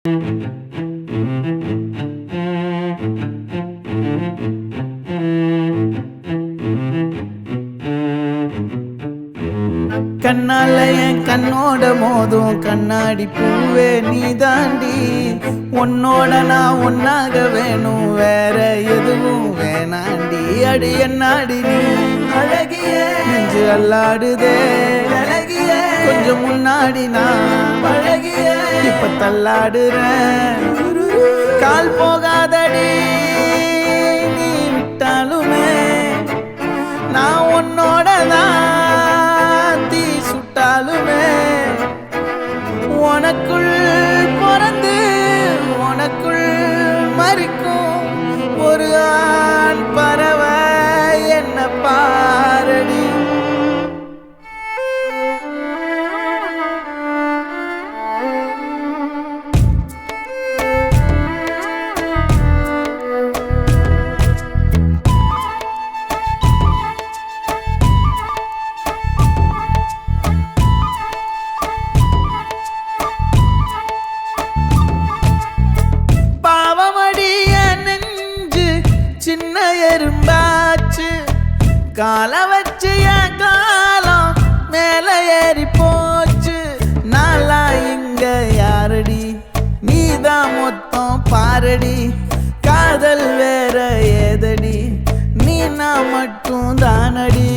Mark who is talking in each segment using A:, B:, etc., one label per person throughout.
A: கண்ணால என் கண்ணோட மோதும் கண்ணாடி பூவே நீ தாண்டி. உன்னோட நான் ஒன்னாக வேணும், வேற எதுவும் வேணாண்டி. அடி என்னாடி நீ அழகிய நெஞ்சு அல்லாடுதே அழகிய. கொஞ்சம் முன்னாடி நான் பழகிய இப்ப தள்ளாடுறேன். கால் போகாதடி நீ விட்டாலுமே, நான் உன்னோட தான் தீ சுட்டாலுமே. உனக்குள் பிறந்து உனக்குள் மறிக்கும் ஒரு ஆண் பறவை என்ன பாரடி. சின்ன எறும்பாச்சு கால வச்சு என் காலம் மேல ஏறி போச்சு. நாளா இங்க யாரடி நீதான் மொத்தம் பாரடி. காதல் வேற ஏதடி நீ நான் மட்டும் தானடி.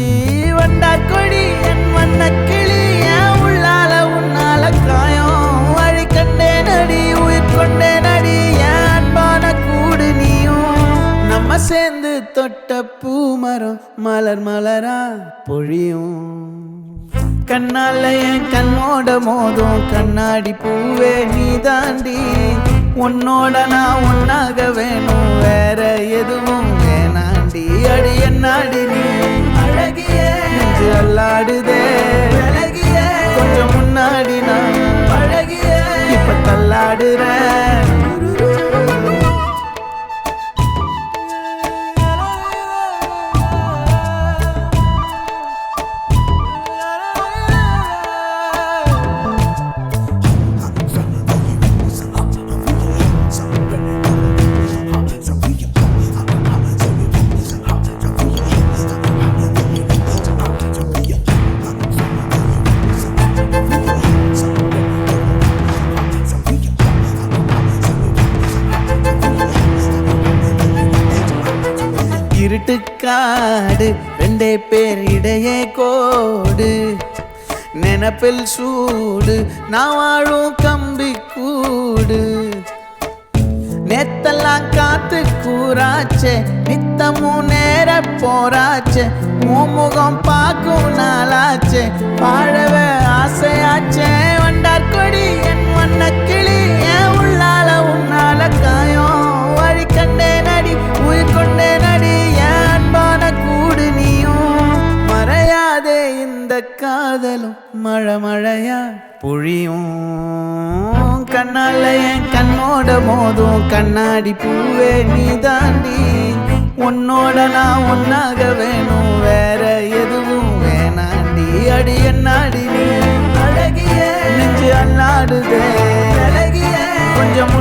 A: வண்டா கொடி என் வண்ண கிளி என் உள்ளால உன்னால காயம் வழி கண்டே நடி உயிர் கொண்டே நடி. என் அன்பான கூடு நீயும் நம்ம சேர்ந்து தொட்ட பூமரம் மலர் மலரா பொழியும். கண்ணால என் கண்ணோட மோதும் கண்ணாடி பூவே நீ தாண்டி. உன்னோட நான் ஒன்னாக வேணும், வேற எதுவும் வேணாண்டி. அடி என்னாடி நீ அழகிய நெஞ்சு அல்லாடுதே அழகிய. கொஞ்சம் முன்னாடி நான் பழகிய இப்ப தள்ளாடுறேன். இருட்டுக்காடு ரெண்டே பேர் இடையே கோடு. நினப்பில் சூடு நான் வாழும் கம்பி கூடு. நேத்தெல்லாம் காத்து கூறாச்சே நித்தமும் நேர போராச்சே. முகம் பார்க்கும் நாளாச்சே வாழவே ஆசையாச்சே. வண்டார் கொடி என் வண்ண கிளி என் உள்ளால உன்னால காயம் வழி கண்டே நடி உயிர் கொண்டே நடி. என் அன்பான கூடு நீயும் மறையாதே இந்த காதலும் மழை மழையா பொழியும். கண்ணால என் கண்ணோட மோதும் கண்ணாடி பூவே நீ தாண்டி. உன்னோட நான் ஒன்னாக வேணும், வேற எதுவும் வேணாண்டி. அடி என்னாடி நீ அழகிய நெஞ்சு அல்லாடுதே அழகிய. கொஞ்சம்